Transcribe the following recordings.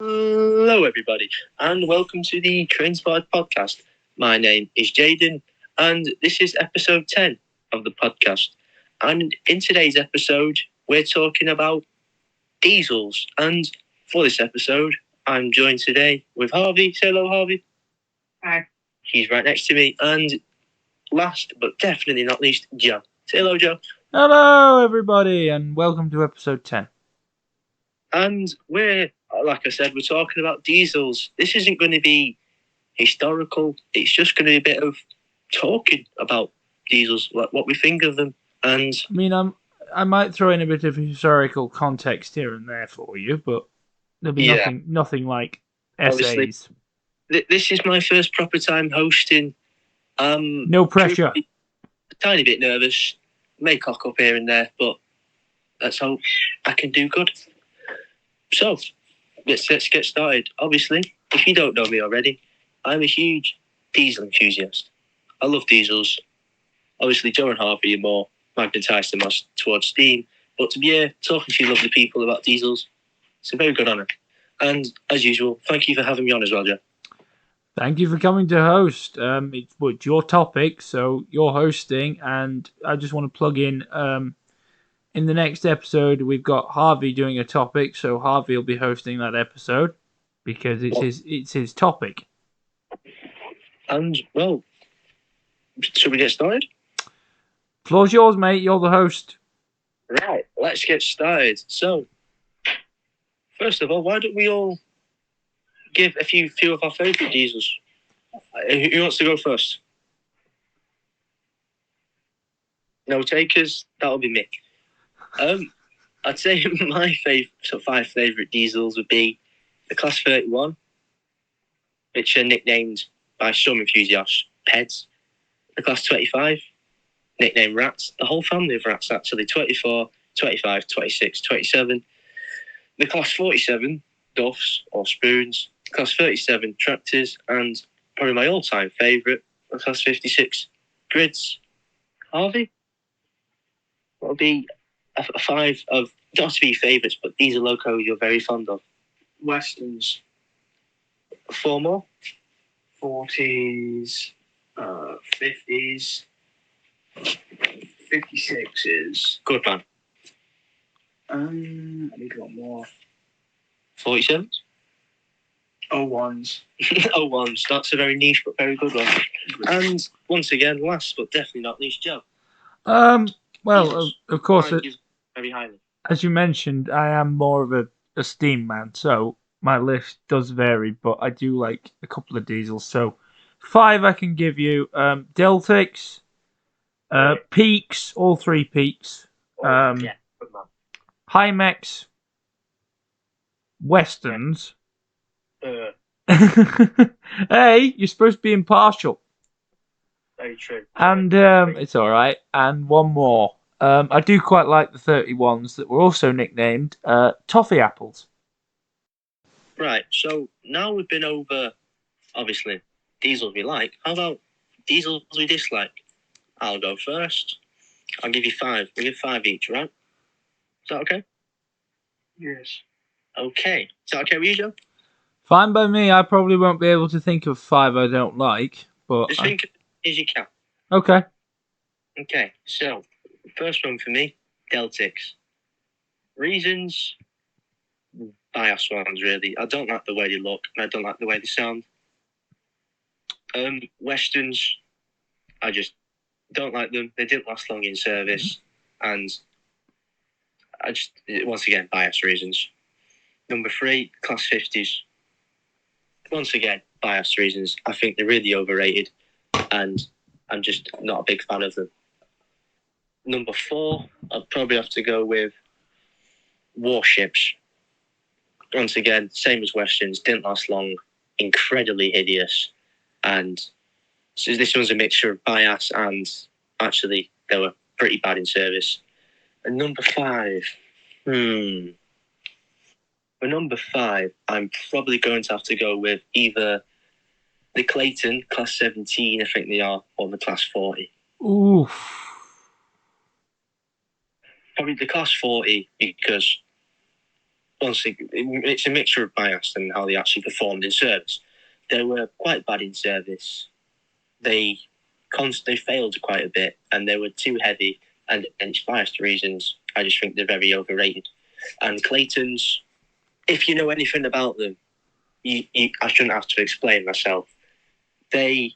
Hello, everybody, and welcome to the TTS Podcast. My name is Jaden, and this is episode 10 of the podcast. And in today's episode, we're talking about diesels. And for this episode, I'm joined today with Harvey. Say hello, Harvey. Hi. He's right next to me. And last but definitely not least, Joe. Say hello, Joe. Hello, everybody, and welcome to episode 10. And like I said, we're talking about diesels. This isn't going to be historical. It's just going to be a bit of talking about diesels, like what we think of them. And I mean, I might throw in a bit of historical context here and there for you, but there'll be nothing like Obviously, essays. This is my first proper time hosting. No pressure. A tiny bit nervous. May cock up here and there, but let's hope I can do good. So, let's get started. Obviously, if you don't know me already, I'm a huge diesel enthusiast. I love diesels. Obviously, Joe and Harvey are more magnetised towards steam, but to be here talking to you lovely people about diesels, it's a very good honour. And as usual, thank you for having me on as well, Joe. Thank you for coming to host. It's your topic, so you're hosting, and I just want to plug in. In the next episode, we've got Harvey doing a topic, so Harvey will be hosting that episode because it's his topic. And well, should we get started? Floor's yours, mate. You're the host. Right, let's get started. So, first of all, why don't we all give a few of our favourite diesels? Who wants to go first? No takers? That'll be me. I'd say my five favourite diesels would be the Class 31, which are nicknamed by some enthusiasts Peds. The Class 25, nicknamed Rats. The whole family of Rats, actually. 24, 25, 26, 27. The Class 47, Duffs or Spoons. Class 37, Tractors. And probably my all-time favourite, the Class 56, Grids. Harvey? What would be a five of, not to be favourites, but these are locos you're very fond of? Westerns. Four more? 40s, 50s, 56s. Good man. I need one more. 47s? 01s. 01s. That's a very niche but very good one. And once again, last but definitely not least, Joe. Well, of course, Very highly. as you mentioned, I am more of a steam man, so my list does vary, but I do like a couple of diesels. So 5 I can give you. Deltics, Peaks, all 3 Peaks, Yeah, good man. Hymex, Westerns. Hey, you're supposed to be impartial. Very true. And it's all right. And one more. I do quite like the 31s that were also nicknamed Toffee Apples. Right, so now we've been over, obviously, diesels we like. How about diesels we dislike? I'll go first. I'll give you 5. We'll give 5 each, right? Is that okay? Yes. Okay. Is that okay with you, Joe? Fine by me. I probably won't be able to think of 5 I don't like, but Just think as you can. Okay. Okay, so first one for me, Deltics. Reasons, bias ones really. I don't like the way they look, and I don't like the way they sound. Westerns, I just don't like them. They didn't last long in service, and I just, once again, bias reasons. Number 3, Class 50s. Once again, bias reasons. I think they're really overrated, and I'm just not a big fan of them. Number 4, I'd probably have to go with Warships. Once again, same as Westerns, didn't last long, incredibly hideous, and so this one's a mixture of bias and actually they were pretty bad in service. And number 5, for number 5, I'm probably going to have to go with either the Clayton Class 17, I think they are, or the Class 40. Oof. Probably the Class 40 because honestly, it's a mixture of bias and how they actually performed in service. They were quite bad in service. They failed quite a bit, and they were too heavy. And it's biased reasons. I just think they're very overrated. And Clayton's, if you know anything about them, I shouldn't have to explain myself. They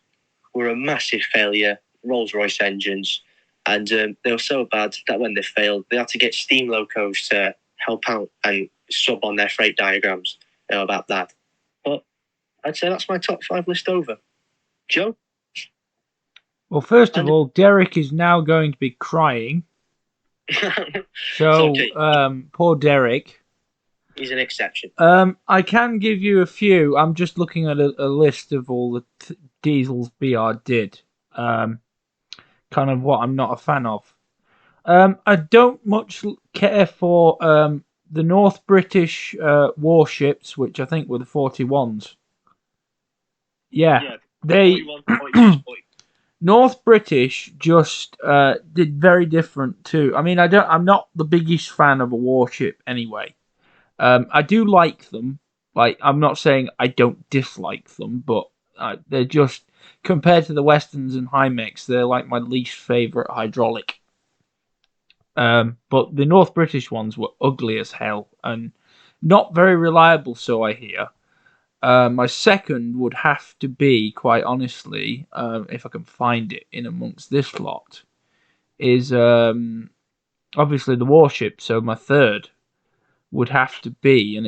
were a massive failure, Rolls-Royce engines, and they were so bad that when they failed, they had to get steam locos to help out and sub on their freight diagrams. They were about that. But I'd say that's my top 5 list over. Joe? Well, first of all, Derek is now going to be crying. So, okay. Poor Derek. He's an exception. I can give you a few. I'm just looking at a list of all the diesels BR did. Kind of what I'm not a fan of. I don't much care for the North British warships, which I think were the 41s. Yeah. They 41, North British just did very different too. I mean, I'm not the biggest fan of a warship anyway. I do like them. Like, I'm not saying I don't dislike them, but they're just, compared to the Westerns and Hymex, they're like my least favourite hydraulic. But the North British ones were ugly as hell and not very reliable, so I hear. My second would have to be, quite honestly, if I can find it in amongst this lot, is obviously the warship. So my third would have to be, and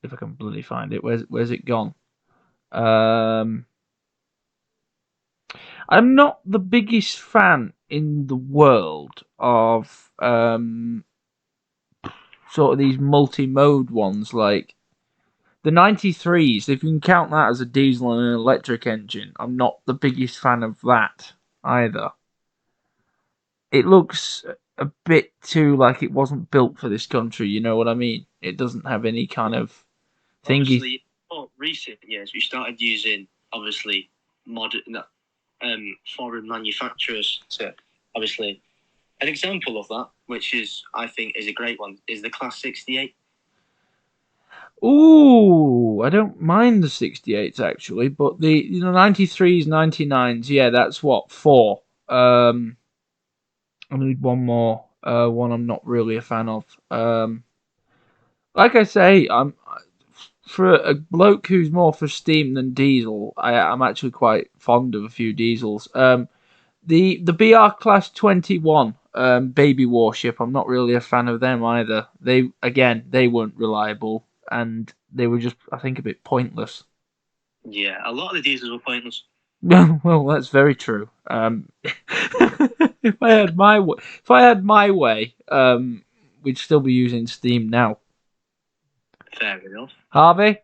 if I can bloody find it, where's it gone? I'm not the biggest fan in the world of sort of these multi-mode ones, like the 93s. If you can count that as a diesel and an electric engine, I'm not the biggest fan of that either. It looks a bit too like it wasn't built for this country, you know what I mean? It doesn't have any kind of thingy. Obviously, recent years, we started using, obviously, modern foreign manufacturers to, obviously, an example of that, which is, I think, is a great one, is the Class 68. Ooh, I don't mind the 68s actually, but the 93s, 99s, yeah, that's what, 4. I need one more. One I'm not really a fan of. Like I say, I'm for a bloke who's more for steam than diesel. I'm actually quite fond of a few diesels. The BR Class 21 baby warship. I'm not really a fan of them either. They weren't reliable and they were just, I think, a bit pointless. Yeah, a lot of the diesels were pointless. Well, that's very true. If I had my way, we'd still be using steam now. Fair enough. Harvey?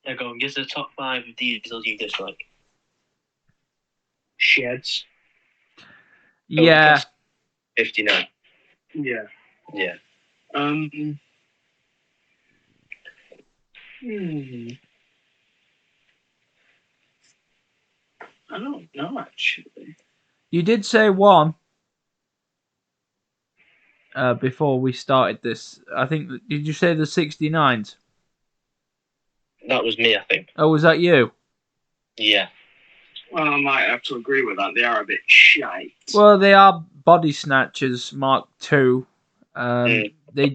Yeah, go on. Give us the top 5 of diesels you dislike. Sheds. Yeah. 59. Yeah. Yeah. I don't know, actually. You did say one before we started this. I think, did you say the 69s? That was me, I think. Oh, was that you? Yeah. Well, I might have to agree with that. They are a bit shite. Well, they are body snatchers Mark II. They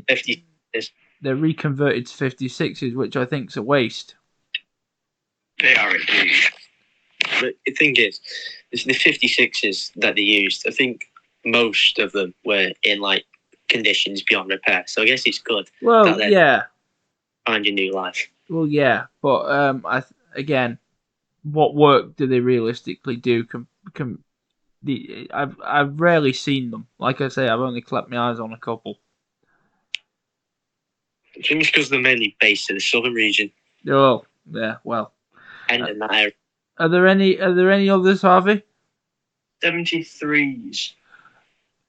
50. They're reconverted to 56s, which I think's a waste. They are indeed. But the thing is, the 56s that they used, I think most of them were in like conditions beyond repair. So I guess it's good. Well, yeah. Find your new life. Well, yeah, but again, what work do they realistically do? I've rarely seen them. Like I say, I've only clapped my eyes on a couple. I think it's because they're mainly based in the southern region. Oh, yeah, well. And in that area. Are there any others, Harvey? 73s.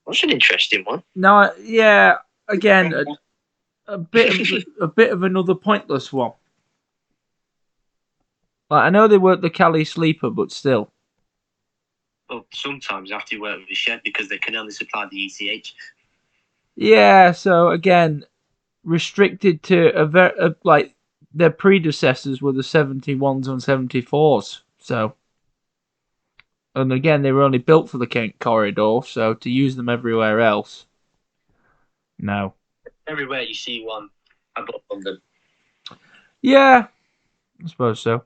That's an interesting one. No, yeah. Again, a bit of another pointless one. Like, I know they weren't the Cali sleeper, but still. Well, sometimes you have to work with a shed because they can only supply the ECH. Yeah. So again, restricted to like their predecessors were the 71s and 74s. So, and again, they were only built for the Kent corridor. So to use them everywhere else, no. Everywhere you see one above London. Yeah, I suppose so.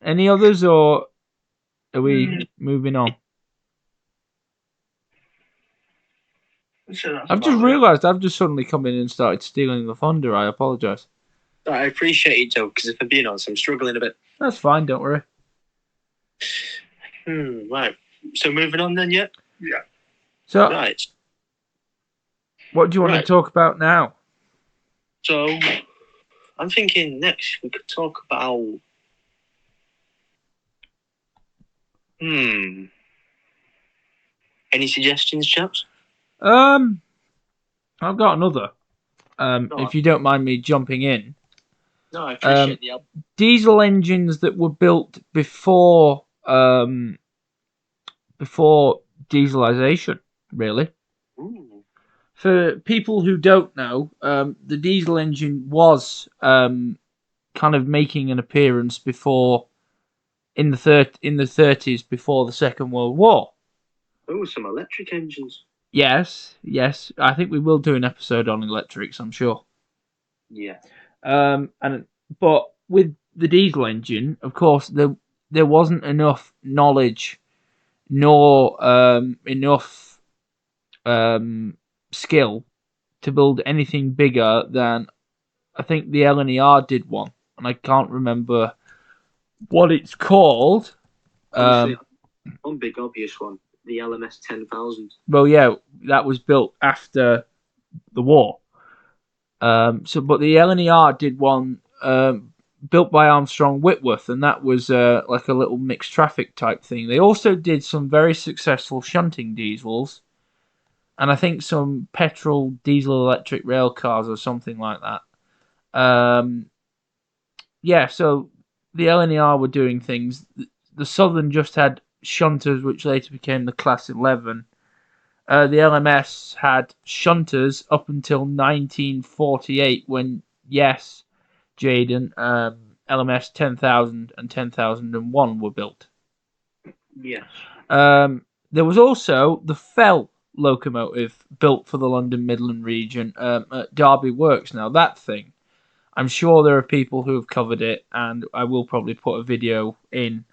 Any others, or are we moving on? I've just realised I've just suddenly come in and started stealing the thunder. I apologise. I appreciate it, Joe, because if I'm being honest, I'm struggling a bit. That's fine, don't worry. Right. So moving on then, yeah? Yeah. So, Right. what do you want to talk about now? So, I'm thinking next we could talk about... Any suggestions, chaps? I've got another. If you don't mind me jumping in. No, I appreciate the help. Diesel engines that were built before dieselization, really. Ooh. For people who don't know, the diesel engine was kind of making an appearance before in the 30s before the Second World War. Oh, some electric engines. Yes. I think we will do an episode on electrics, I'm sure. Yeah. But with the diesel engine, of course, there wasn't enough knowledge nor enough skill to build anything bigger than, I think the LNER did one, and I can't remember what it's called. Honestly, one big obvious one, the LMS 10,000. Well, yeah, that was built after the war. But the LNER did one built by Armstrong Whitworth, and that was like a little mixed traffic type thing. They also did some very successful shunting diesels, and I think some petrol diesel electric rail cars or something like that. So the LNER were doing things. The Southern just had shunters, which later became the Class 11. The LMS had shunters up until 1948 when, yes, Jaden, LMS 10,000 and 10,001 were built. Yes. There was also the Fell locomotive built for the London Midland region at Derby Works. Now, that thing, I'm sure there are people who have covered it, and I will probably put a video in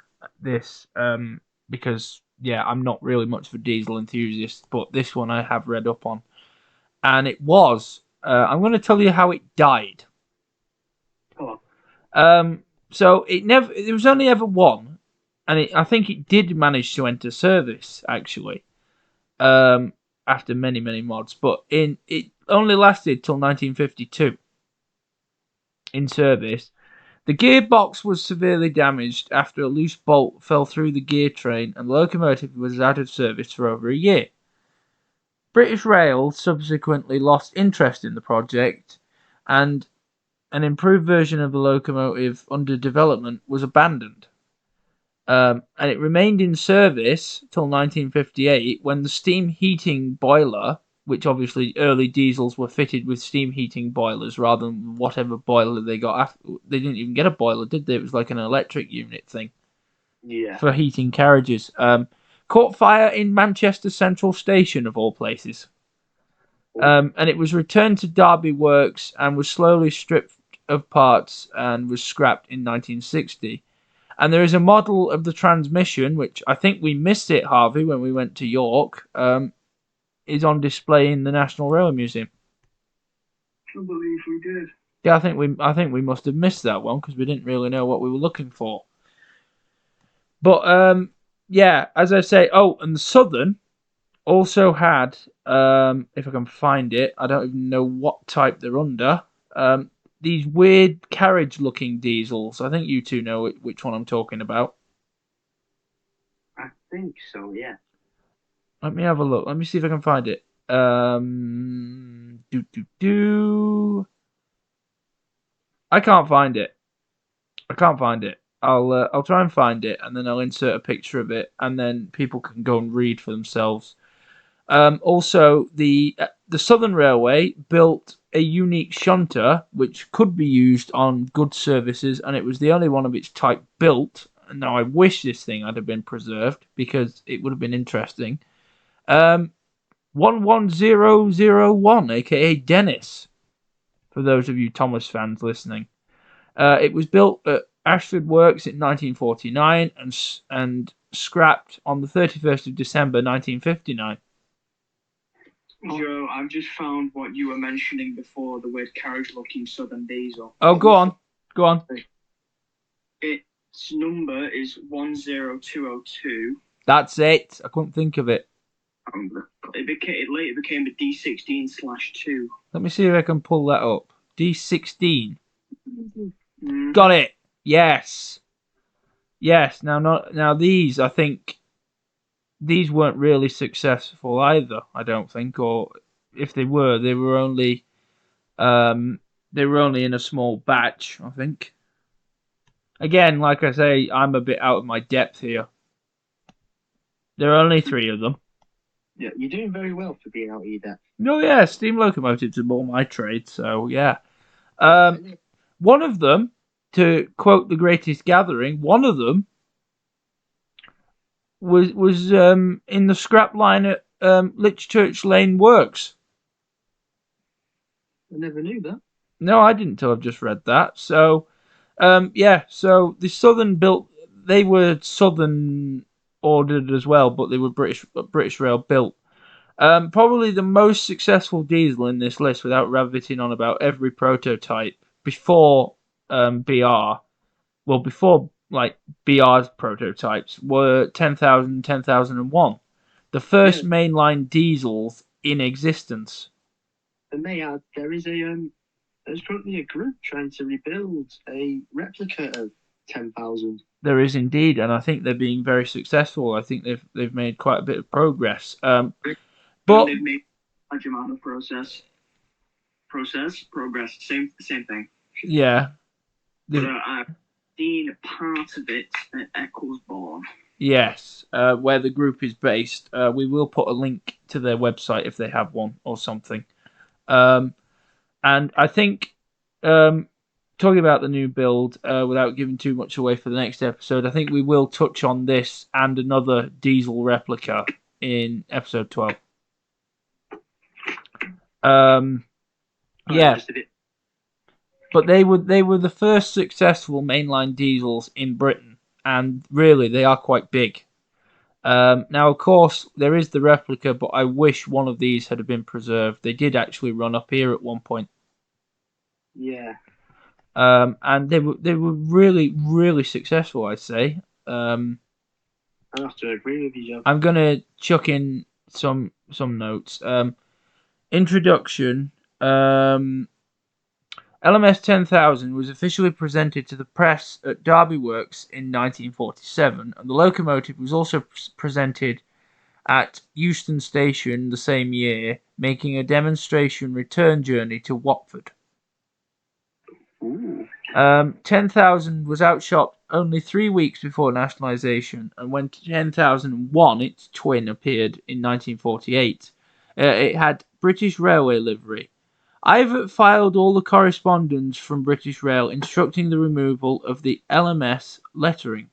this because, yeah, I'm not really much of a diesel enthusiast, but this one I have read up on. And it was, I'm going to tell you how it died. Oh. So it was only ever one, and I think it did manage to enter service, actually, after many, many mods, but it only lasted till 1952 in service. The gearbox was severely damaged after a loose bolt fell through the gear train, and the locomotive was out of service for over a year. British Rail subsequently lost interest in the project, and an improved version of the locomotive under development was abandoned. And it remained in service till 1958 when the steam heating boiler, which obviously early diesels were fitted with steam heating boilers rather than whatever boiler they got after. They didn't even get a boiler, did they? It was like an electric unit thing. Yeah. For heating carriages. Caught fire in Manchester Central Station, of all places. And it was returned to Derby Works and was slowly stripped of parts and was scrapped in 1960. And there is a model of the transmission, which I think we missed it, Harvey, when we went to York, is on display in the National Railway Museum. I believe we did. Yeah, I think we must have missed that one because we didn't really know what we were looking for. But yeah, as I say, and the Southern also had, if I can find it, I don't even know what type they're under. These weird carriage-looking diesels. I think you two know which one I'm talking about. I think so, yeah. Let me have a look. Let me see if I can find it. I can't find it. I'll try and find it, and then I'll insert a picture of it, and then people can go and read for themselves. Also, the The Southern Railway built a unique shunter which could be used on goods services, and it was the only one of its type built. Now, I wish this thing had been preserved because it would have been interesting. 11001, aka Dennis, for those of you Thomas fans listening. It was built at Ashford Works in 1949 and scrapped on the 31st of December 1959. Joe, I've just found what you were mentioning before, the weird carriage-looking Southern diesel. Oh, go on. Its number is 10202. That's it. I couldn't think of it. It later became a D16/2. Let me see if I can pull that up. D16. Got it. Yes. Now these, I think, these weren't really successful either. I don't think, or if they were only in a small batch. I think. Again, like I say, I'm a bit out of my depth here. There are only 3 of them. Yeah, you're doing very well for being out of your depth. No, yeah, steam locomotives are more my trade, so yeah. One of them, to quote The Greatest Gathering, one of them was in the scrap line at Lichchurch Lane Works. I never knew that. No, I didn't till I've just read that. So, so the Southern built, they were Southern ordered as well, but they were British Rail built. Probably the most successful diesel in this list, without rabbiting on about every prototype before BR. Well, before like BR's prototypes were 10,000, 10,001, the first mainline diesels in existence. And may add, there's currently a group trying to rebuild a replica of 10,000. There is indeed, and I think they're being very successful. I think they've made quite a bit of progress. But they've made a large amount of progress. Same thing. Yeah. But I've seen part of it at Ecclesbourne. Yes, where the group is based. We will put a link to their website if they have one or something. And I think, talking about the new build, without giving too much away for the next episode, I think we will touch on this and another diesel replica in episode 12. Yeah. But they were the first successful mainline diesels in Britain, and really they are quite big. Now, of course, there is the replica, but I wish one of these had been preserved. They did actually run up here at one point. Yeah. And they were really, really successful, I'd say. I have to agree with you, Joe. I'm gonna chuck in some notes. Introduction. LMS 10,000 was officially presented to the press at Derby Works in 1947, and the locomotive was also presented at Euston Station the same year, making a demonstration return journey to Watford. 10,000 was outshopped only 3 weeks before nationalisation, and when 10,001, its twin, appeared in 1948, it had British Railway livery. I've filed all the correspondence from British Rail instructing the removal of the LMS lettering,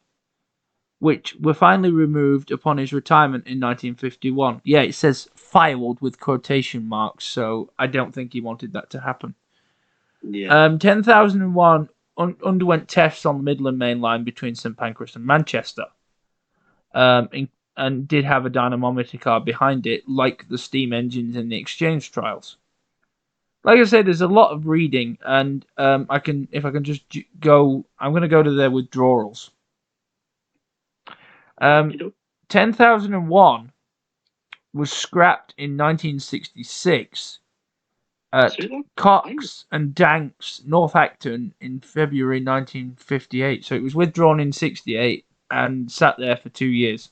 which were finally removed upon his retirement in 1951. Yeah, it says filed with quotation marks, so I don't think he wanted that to happen. Yeah. 10,001 underwent tests on the Midland Main Line between St Pancras and Manchester, and did have a dynamometer car behind it, like the steam engines in the exchange trials. Like I said, there's a lot of reading, and if I can just go, I'm going to go to their withdrawals. 10,001 was scrapped in 1966 at Cox and Danks, North Acton, in February 1958. So it was withdrawn in 68 and sat there for 2 years.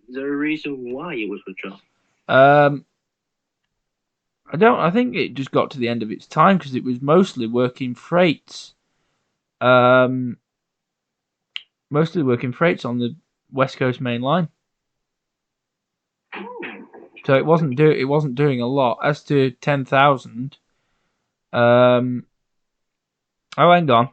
Is there a reason why it was withdrawn? I think it just got to the end of its time because it was mostly working freights. Mostly working freights on the West Coast Main Line. So it wasn't doing a lot. As to 10,000, hang on.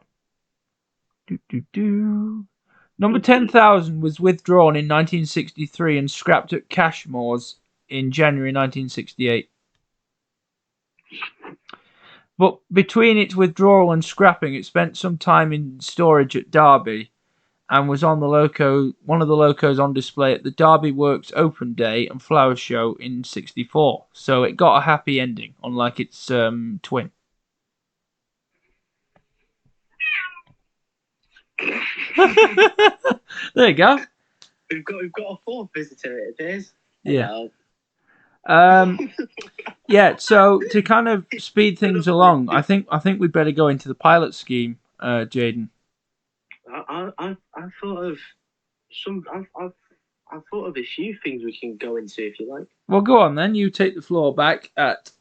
Number 10,000 was withdrawn in 1963 and scrapped at Cashmore's in January 1968. But between its withdrawal and scrapping, it spent some time in storage at Derby and was on one of the locos on display at the Derby Works Open Day and Flower Show in '64. So it got a happy ending, unlike its twin. There you go. We've got a fourth visitor, it appears. Yeah. Yeah. So to kind of speed things along, I think we'd better go into the pilot scheme, Jaden. I thought of I've thought of a few things we can go into if you like. Well, go on then. You take the floor back at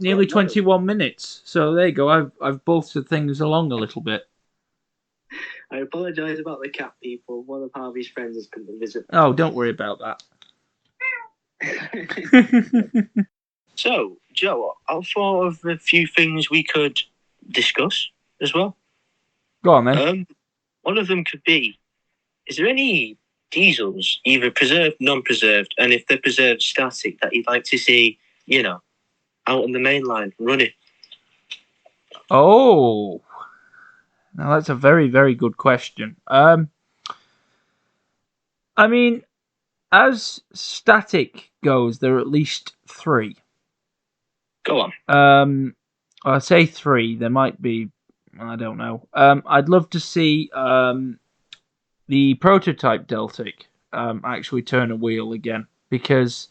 nearly 21 minutes. So there you go. I've bolstered things along a little bit. I apologise about the cat people. One of Harvey's friends has come to visit. Oh, don't worry about that. So, Joe, I thought of a few things we could discuss as well. Go on then. One of them could be: is there any diesels, either preserved, non-preserved, and if they're preserved, static, that you'd like to see, out on the main line running? Oh, now that's a very, very good question. I mean, as static goes, there are at least 3. Go on. I say 3. There might be, I don't know. I'd love to see the prototype Deltic actually turn a wheel again, because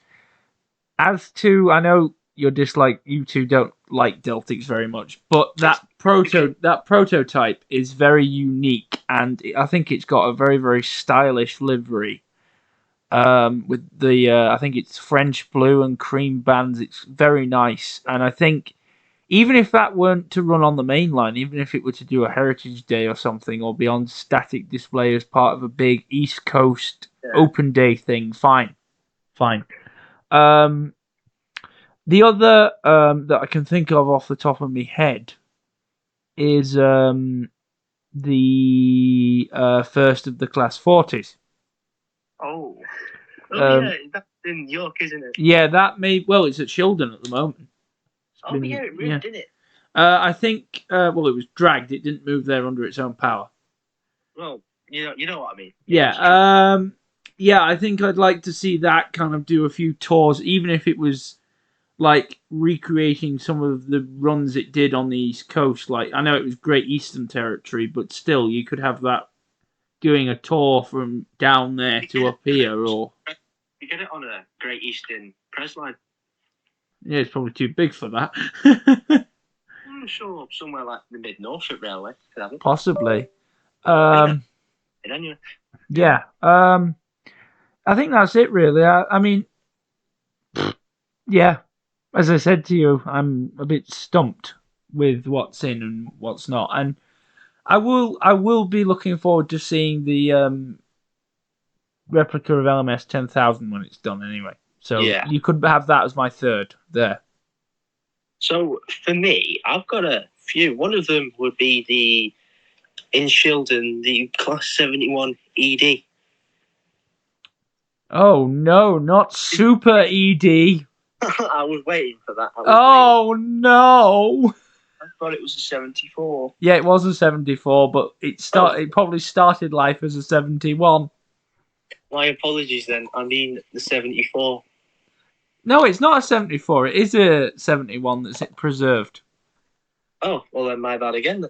as to, I know you two don't like Deltics very much, but that prototype is very unique, and I think it's got a very, very stylish livery. With the I think it's French blue and cream bands. It's very nice, and I think even if that weren't to run on the main line, even if it were to do a Heritage Day or something, or be on static display as part of a big East Coast Open Day thing, fine. The other that I can think of off the top of my head is the first of the Class 40s. Oh, yeah, that's in York, isn't it? Yeah, it's at Shildon at the moment. It moved, didn't it? I think, it was dragged. It didn't move there under its own power. Well, you know what I mean. Yeah, I think I'd like to see that kind of do a few tours, even if it was like recreating some of the runs it did on the East Coast. Like, I know it was Great Eastern Territory, but still, you could have that doing a tour from down there to up here, or you get it on a Great Eastern press line. Yeah, it's probably too big for that. I'm sure somewhere like the Mid Norfolk Railway could have it. Possibly. Anyway. Yeah. I think that's it, really. I mean, yeah. As I said to you, I'm a bit stumped with what's in and what's not, and I will be looking forward to seeing the replica of LMS 10,000 when it's done. Anyway, so you could have that as my third there. So for me, I've got a few. One of them would be in Shildon, the Class 71 ED. Oh no, not Super ED. I was waiting for that. No! I thought it was a 74. Yeah, it was a 74, but it probably started life as a 71. My apologies then. I mean the 74. No, it's not a 74. It is a 71 that's preserved. Oh, well then my bad again.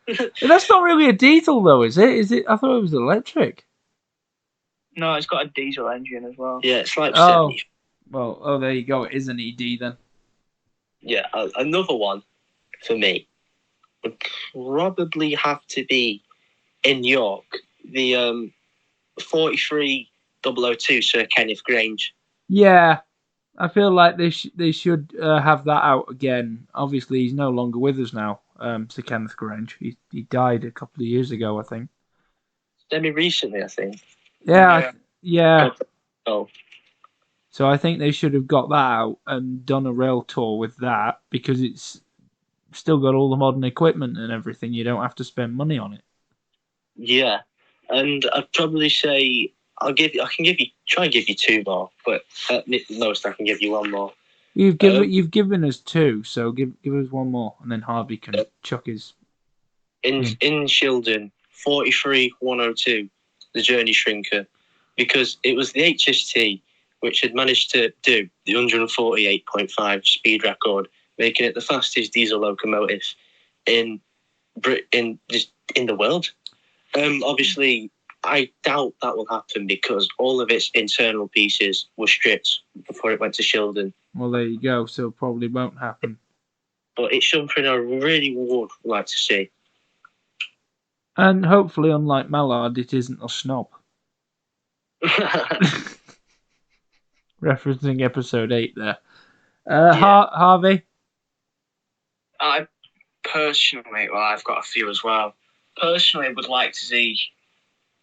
That's not really a diesel though, is it? Is it? I thought it was electric. No, it's got a diesel engine as well. Yeah, it's like 70. Well, there you go. It is an ED then. Yeah, another one for me would probably have to be in York, the 43002 Sir Kenneth Grange. Yeah, I feel like they should have that out again. Obviously, he's no longer with us now, Sir Kenneth Grange. He died a couple of years ago, I think. Semi-recently, I think. Yeah. Oh. So I think they should have got that out and done a rail tour with that, because it's still got all the modern equipment and everything. You don't have to spend money on it. Yeah, and I'd probably say try and give you two more, but at most I can give you one more. You've given us two, so give us one more, and then Harvey can chuck his. In Shildon, 43-102, the Journey Shrinker, because it was the HST which had managed to do the 148.5 speed record, making it the fastest diesel locomotive in the world. Obviously, I doubt that will happen because all of its internal pieces were stripped before it went to Shildon. Well, there you go. So it probably won't happen. But it's something I really would like to see. And hopefully, unlike Mallard, it isn't a snob. Referencing episode 8 there. Harvey? I personally, I've got a few as well. Personally, would like to see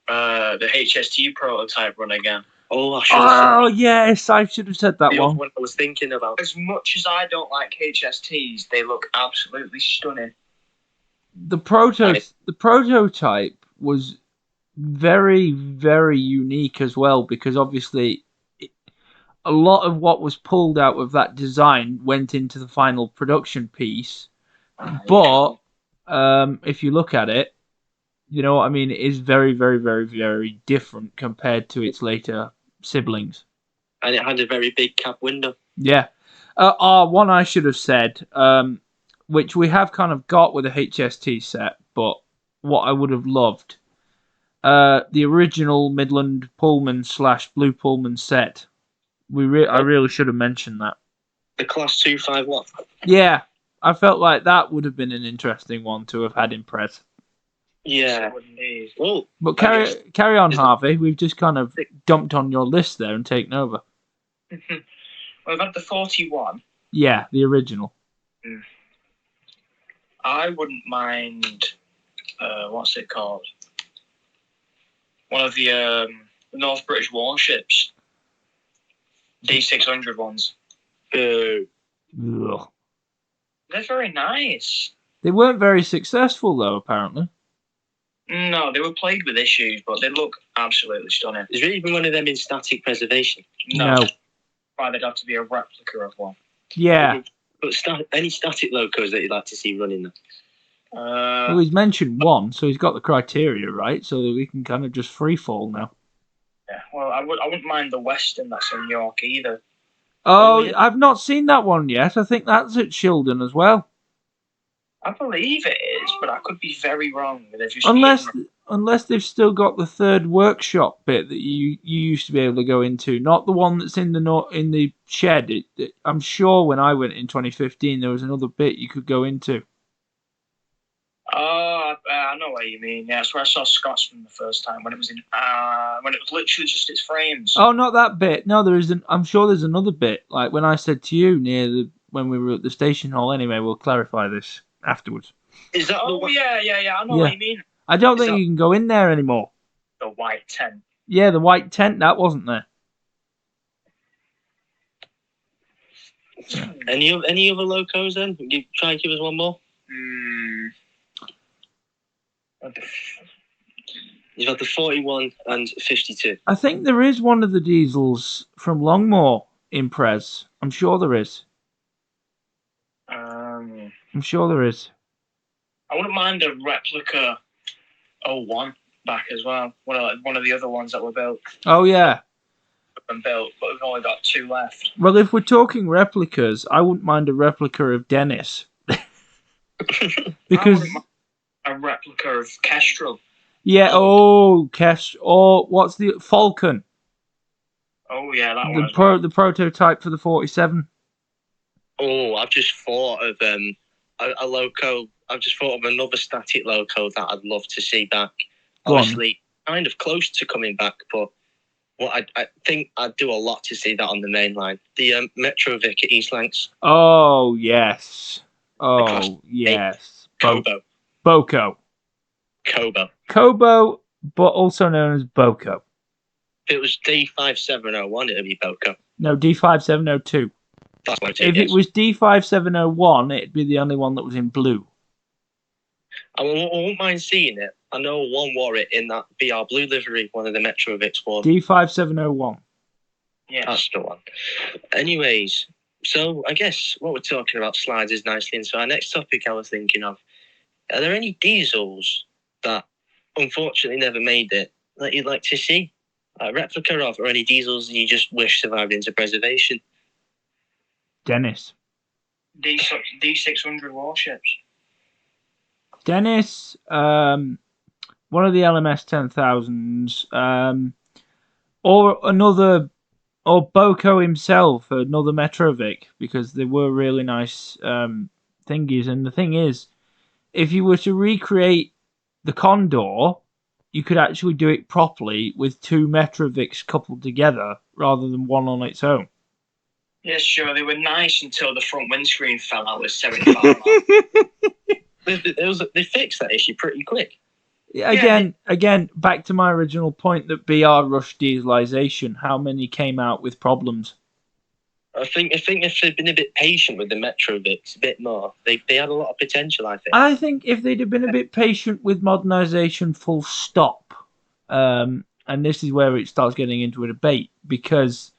the HST prototype run again. Oh, I should have said. Yes, I should have said that The one. one I was thinking about. As much as I don't like HSTs, they look absolutely stunning. The prototype was very, very unique as well, because obviously a lot of what was pulled out of that design went into the final production piece. But if you look at it, you know what I mean, it is very, very, very, very different compared to its later siblings. And it had a very big cab window. Yeah. One I should have said, which we have kind of got with a HST set, but what I would have loved, the original Midland Pullman / Blue Pullman set. I really should have mentioned that. The Class 251. Yeah, I felt like that would have been an interesting one to have had in Prez. Yeah. Well, but carry on, Harvey. We've just kind of dumped on your list there and taken over. We've had the 41. Yeah, the original. I wouldn't mind. What's it called? One of the North British warships. D600 ones. Ugh. They're very nice. They weren't very successful, though, apparently. No, they were plagued with issues, but they look absolutely stunning. Is there even one of them in static preservation? No. Why there'd have to be a replica of one. Yeah. But any static locos that you'd like to see running them? Well, he's mentioned one, so he's got the criteria right, so that we can kind of just free fall now. Yeah, well, I wouldn't mind the Western that's in York either. Oh, yeah. I've not seen that one yet. I think that's at Shildon as well. I believe it is, but I could be very wrong. Unless they've still got the third workshop bit that you used to be able to go into, not the one that's in the shed. I'm sure when I went in 2015, there was another bit you could go into. Oh, I know what you mean. Yeah, that's where I saw Scotsman the first time when it was literally just its frames. Oh, not that bit. No, there isn't. I'm sure there's another bit. Like when I said to you when we were at the station hall. Anyway, we'll clarify this afterwards. Is that the one? Yeah. I know what you mean. I don't think you can go in there anymore. The white tent. Yeah, the white tent, that wasn't there. Any other locos then? Try and give us one more. You've got the 41 and 52. I think there is one of the diesels from Longmore in Prez. I'm sure there is. I'm sure there is. I wouldn't mind a replica 01 back as well. One of the other ones that were built. Oh, yeah. Built, but we've only got 2 left. Well, if we're talking replicas, I wouldn't mind a replica of Dennis. Because a replica of Kestrel. Yeah, Kestrel. Or what's the Falcon? Oh, yeah, that one. The prototype for the 47. Oh, I've just thought of a loco. I've just thought of another static loco that I'd love to see back. Obviously, kind of close to coming back, but I think I'd do a lot to see that on the main line. The Metrovic at East Lancs. Oh, yes. Oh, yes. Kobo. Boko. Kobo. Kobo, but also known as Boko. If it was D5701, it'd be Boco. No, D5702. That's what If it was D5701, it'd be the only one that was in blue. I won't mind seeing it. I know one wore it in that BR blue livery, one of the Metro Vics wore. D5701. Yes. That's the one. Anyways, so I guess what we're talking about slides is nicely into our next topic I was thinking of. Are there any diesels that unfortunately never made it that you'd like to see? A replica of, or any diesels you just wish survived into preservation? Dennis. D600 warships. Dennis, one of the LMS 10,000s, or another, or Boko himself, another Metrovic, because they were really nice thingies. And the thing is, if you were to recreate the Condor, you could actually do it properly with two Metrovics coupled together rather than one on its own. Yes, sure. They were nice until the front windscreen fell out with 75 They fixed that issue pretty quick. Again, back to my original point that BR rushed dieselization. How many came out with problems? I think if they'd been a bit patient with the Metrovics, a bit more, they had a lot of potential, I think. I think if they'd have been a bit patient with modernization, full stop, and this is where it starts getting into a debate, because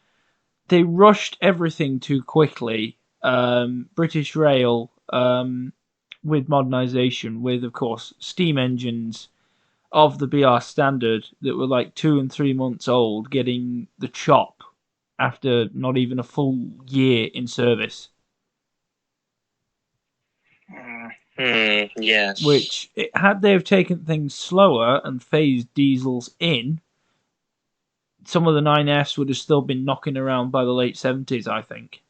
they rushed everything too quickly. British Rail, with modernisation, with, of course, steam engines of the BR standard that were like 2 and 3 months old, getting the chop after not even a full year in service. Yes. Which, had they have taken things slower and phased diesels in, some of the 9Fs would have still been knocking around by the late 70s, I think.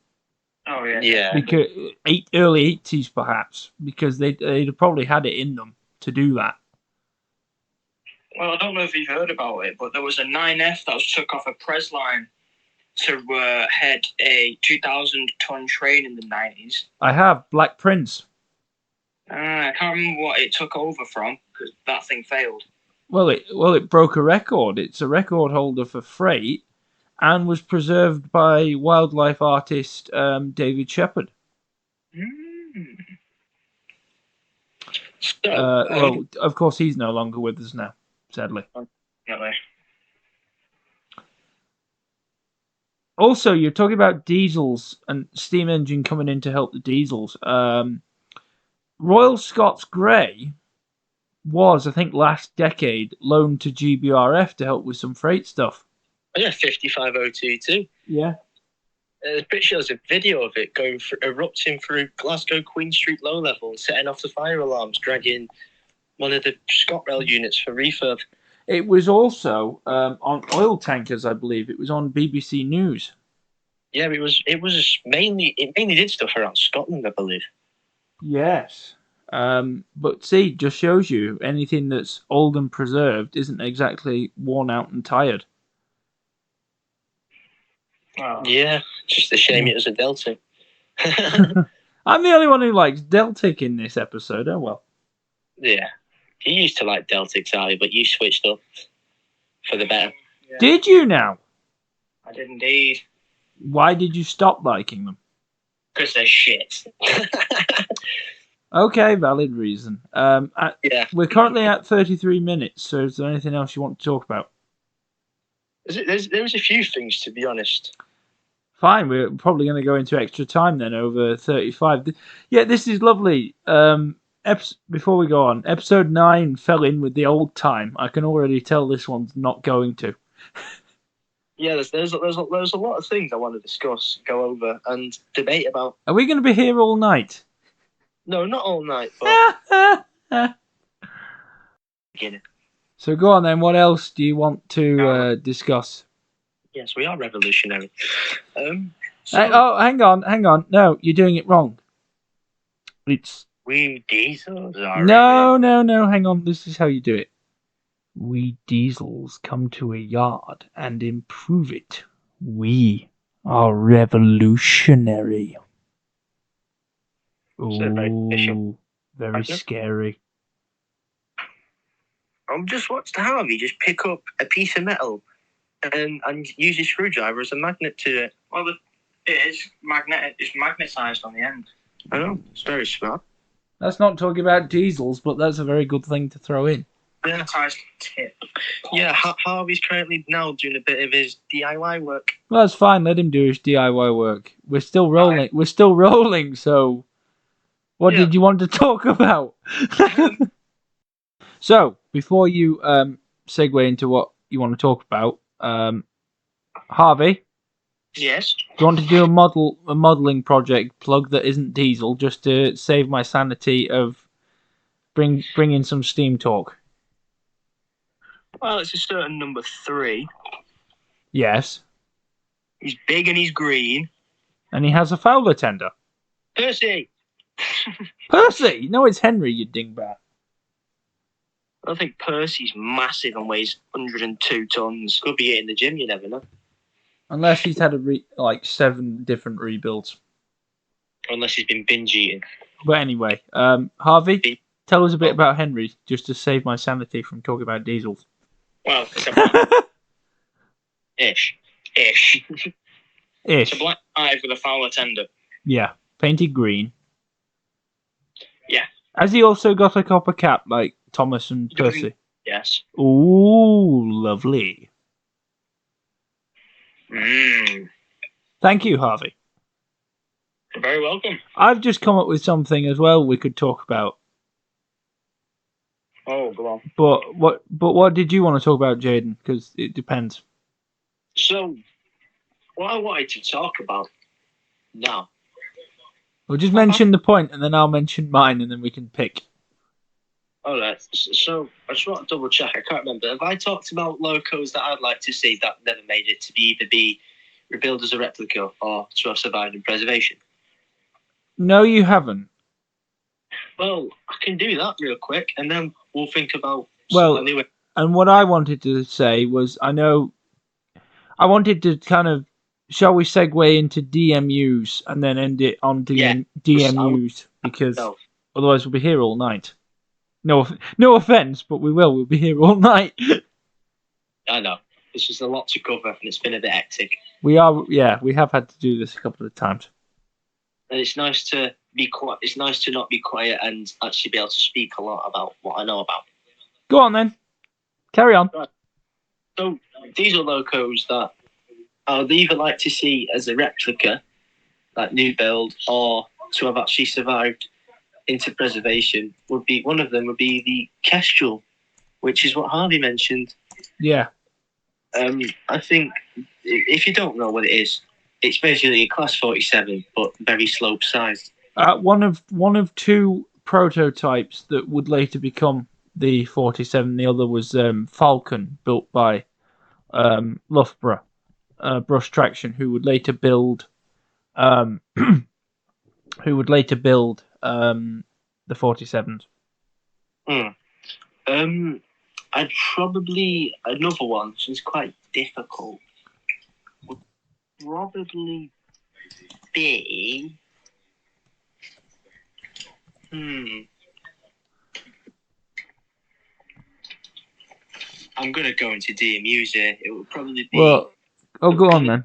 Oh, yeah. Yeah. Because early 80s, perhaps, because they'd have probably had it in them to do that. Well, I don't know if you've heard about it, but there was a 9F that was took off a press line to head a 2,000-ton train in the 90s. I have. Black Prince. I can't remember what it took over from, because that thing failed. Well, it broke a record. It's a record holder for freight, and was preserved by wildlife artist David Shepherd. Well, of course, he's no longer with us now, sadly. Definitely. Also, you're talking about diesels and steam engine coming in to help the diesels. Royal Scots Grey was, I think, last decade loaned to GBRF to help with some freight stuff. Oh, yeah, 55022. Yeah. There's pictures, a video of it erupting through Glasgow Queen Street low level and setting off the fire alarms, dragging one of the ScotRail units for refurb. It was also on oil tankers, I believe. It was on BBC News. Yeah, it mainly did stuff around Scotland, I believe. Yes. But see, just shows you anything that's old and preserved isn't exactly worn out and tired. Oh. Yeah, just a shame it was a Delta. I'm the only one who likes Deltic in this episode. Oh well. Yeah. You used to like Deltics, Ali, but you switched up for the better. Yeah. Did you now? I did indeed. Why did you stop liking them? Because they're shit. Okay, valid reason. Yeah. We're currently at 33 minutes, so is there anything else you want to talk about? There's a few things, to be honest. Fine, we're probably going to go into extra time then, over 35. Yeah, this is lovely. Before we go on, episode 9 fell in with the old time. I can already tell this one's not going to. Yeah, there's a lot of things I want to discuss, go over, and debate about. Are we going to be here all night? No, not all night, but... So go on then, what else do you want to discuss? Yes, we are revolutionary. Hang on. No, you're doing it wrong. It's... We diesels are... No, hang on. This is how you do it. We diesels come to a yard and improve it. We are revolutionary. Ooh, very scary. Just watched Harvey just pick up a piece of metal and use your screwdriver as a magnet to it. Well, it is magnetic. It's magnetised on the end. I know, it's very smart. That's not talking about diesels, but that's a very good thing to throw in. Magnetised tip. Yeah, Harvey's currently now doing a bit of his DIY work. Well, that's fine. Let him do his DIY work. We're still rolling. Right. We're still rolling. So, what did you want to talk about? So, before you segue into what you want to talk about, Harvey. Yes. Do you want to do a modelling project plug that isn't diesel, just to save my sanity of bring in some steam talk? Well, it's a certain number 3. Yes. He's big and he's green. And he has a Fowler tender. Percy! Percy! No, it's Henry, you dingbat. I think Percy's massive and weighs 102 tons. Could be in the gym, you never know. Unless he's had 7 different rebuilds. Unless he's been binge eating. But anyway, Harvey, tell us a bit about Henry, just to save my sanity from talking about diesels. Well, it's a black... Ish. Ish. It's a black 5 with a Fowler tender. Yeah, painted green. Yeah. Has he also got a copper cap like Thomas and Percy? Yes. Ooh, lovely. Thank you, Harvey. You're very welcome. I've just come up with something as well we could talk about. Oh, go on. But what did you want to talk about, Jaden? Because it depends. So, what I wanted to talk about now. Well, just mention the point, and then I'll mention mine, and then we can pick. All right. So I just want to double check. I can't remember. Have I talked about locos that I'd like to see that never made it to either be rebuilt as a replica or to have survived in preservation? No, you haven't. Well, I can do that real quick, and then we'll think about. And what I wanted to say was, I wanted to kind of, shall we segue into DMUs and then end it on DMUs, because otherwise we'll be here all night. No offense, but we will. We'll be here all night. I know. It's just a lot to cover, and it's been a bit hectic. We have had to do this a couple of times. And it's nice to be quiet. It's nice to not be quiet and actually be able to speak a lot about what I know about. Go on then. Carry on. Right. So these are locos that I'd either like to see as a replica, like new build, or to have actually survived into preservation. One of them would be the Kestrel, which is what Harvey mentioned. Yeah. I think if you don't know what it is, it's basically a class 47, but very slope sized. One of 2 prototypes that would later become the 47. The other was Falcon, built by Loughborough Brush Traction, who would later build the 47s. I'd probably, another one, which is quite difficult, would probably be... I'm going to go into DMUs here. It would probably be... Well, go on then.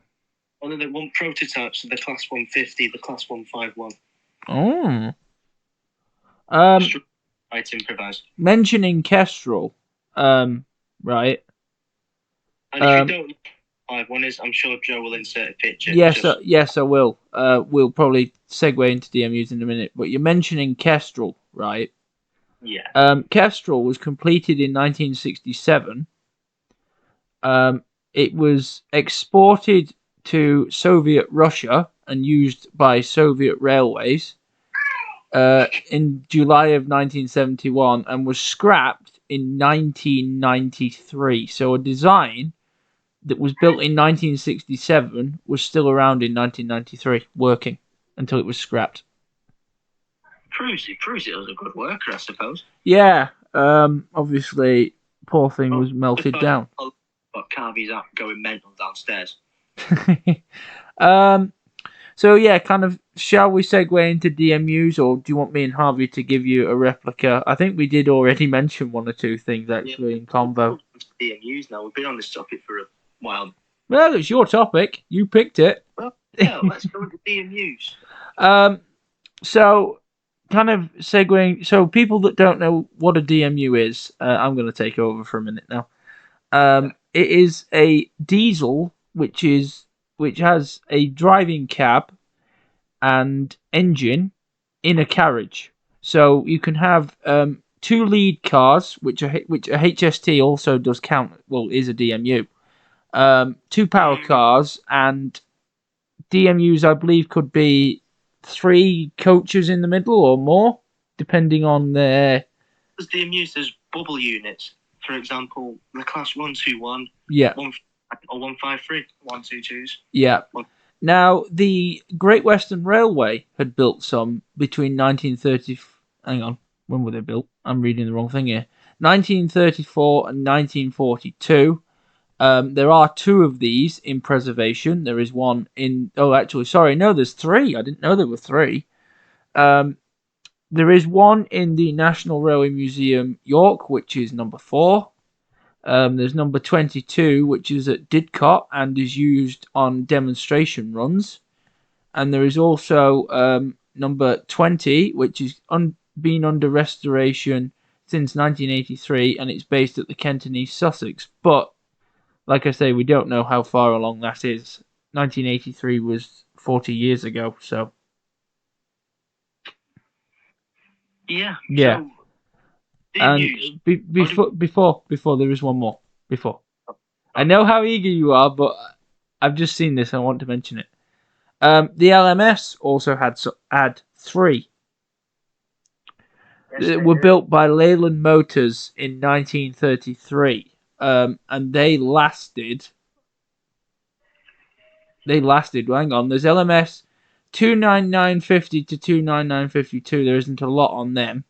One of the prototypes of the Class 150, the Class 151. Oh. I'd improvise. Mentioning Kestrel, right? And if you don't know what 51 is, I'm sure Joe will insert a picture. Yes, I will. We'll probably segue into DMUs in a minute. But you're mentioning Kestrel, right? Yeah. Kestrel was completed in 1967. It was exported to Soviet Russia and used by Soviet railways in July of 1971 and was scrapped in 1993. So a design that was built in 1967 was still around in 1993, working until it was scrapped. Proves it was a good worker, I suppose. Yeah, obviously, poor thing was melted down. But Carvey's up going mental downstairs. So yeah, kind of, shall we segue into DMUs, or do you want me and Harvey to give you a replica? I think we did already mention 1 or 2 things actually in convo. DMUs now. We've been on this topic for Well, it's your topic. You picked it. yeah, let's go with the DMUs. So, kind of segueing. So, people that don't know what a DMU is, I'm going to take over for a minute now. It is a diesel which has a driving cab and engine in a carriage. So you can have two lead cars, which a HST also does count. Well, is a DMU. Two power cars and DMUs, I believe, could be 3 coaches in the middle or more, depending on their. As DMUs, there's bubble units. For example, the class 121, Yeah. or 153, 122s. Yeah. Now, the Great Western Railway had built some between 1930. Hang on, when were they built? I'm reading the wrong thing here. 1934 and 1942. There are 2 of these in preservation. There is one in. Oh, actually, sorry, no, there's 3. I didn't know there were 3. There is one in the National Railway Museum, York, which is number 4. There's number 22, which is at Didcot and is used on demonstration runs. And there is also number 20, which is been under restoration since 1983, and it's based at the Kent and East Sussex. But, like I say, we don't know how far along that is. 1983 was 40 years ago, so. Yeah. Yeah. So, And before there is one more. Before, I know how eager you are, but I've just seen this. I want to mention it. The LMS also had 3. Yes, That were built by Leyland Motors in 1933, and they lasted. Hang on, there's LMS 29950 to 29952. There isn't a lot on them.